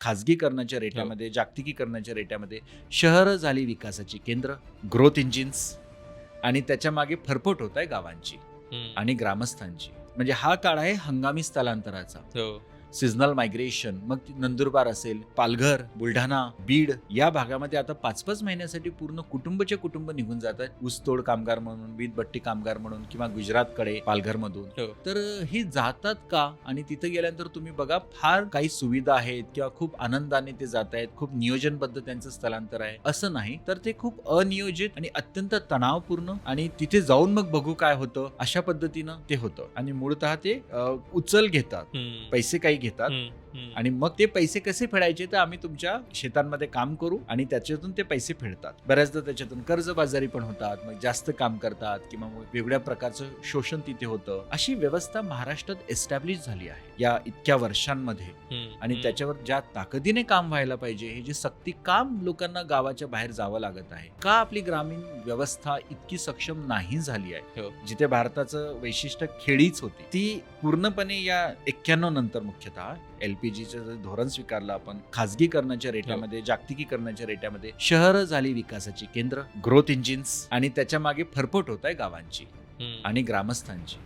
खाजगीकरणाच्या रेट्यामध्ये, जागतिकीकरणाच्या रेट्यामध्ये शहरं झाली विकासाची केंद्र, ग्रोथ इंजिन्स आणि त्याच्या मागे फरफट होत आहे गावांची आणि ग्रामस्थांची. म्हणजे हा काळ आहे हंगामी स्थलांतराचा, सिजनल मायग्रेशन. मग नंदुरबार असेल, पालघर, बुलढाणा, बीड या भागामध्ये आता 5-5 महिन्यासाठी पूर्ण कुटुंबचे कुटुंब निघून जातात, ऊसतोड कामगार म्हणून, वीजभट्टी कामगार म्हणून किंवा गुजरातकडे पालघर मधून. तर ही जातात का? आणि तिथे गेल्यानंतर तुम्ही बघा फार काही सुविधा आहेत किंवा खूप आनंदाने ते जात आहेत, खूप नियोजनबद्ध त्यांचं स्थलांतर आहे असं नाही. तर ते खूप अनियोजित आणि अत्यंत तणावपूर्ण आणि तिथे जाऊन मग बघू काय होतं अशा पद्धतीनं ते होतं. आणि मूळतः ते उचल घेतात, पैसे काही घेतात आणि मग ते पैसे कसे फेडायचे तर आम्ही तुमच्या शेतांमध्ये काम करू आणि त्याच्यातून ते पैसे फेडतात. बऱ्याचदा त्याच्यातून कर्जबाजारी पण होतात, मग जास्त काम करतात किंवा मग वेगळ्या प्रकारचं शोषण तिथे होतं. अशी व्यवस्था महाराष्ट्रात एस्टॅब्लिश झाली आहे या इतक्या वर्षांमध्ये. आणि त्याच्यावर ज्या ताकदीने काम व्हायला पाहिजे, हे जे सक्ती काम लोकांना गावाच्या बाहेर जावं लागत आहे, का आपली ग्रामीण व्यवस्था इतकी सक्षम नाही झाली आहे? जिथे भारताचं वैशिष्ट्य खेडीच होती, ती पूर्णपणे या 91 नंतर मुख्यतः LPGचं जर धोरण स्वीकारलं आपण, खाजगीकरणाच्या रेट्यामध्ये, जागतिकीकरणाच्या रेट्यामध्ये शहरं झाली विकासाची केंद्र, ग्रोथ इंजिन्स आणि त्याच्या मागे फरफट होत आहे गावांची आणि ग्रामस्थांची.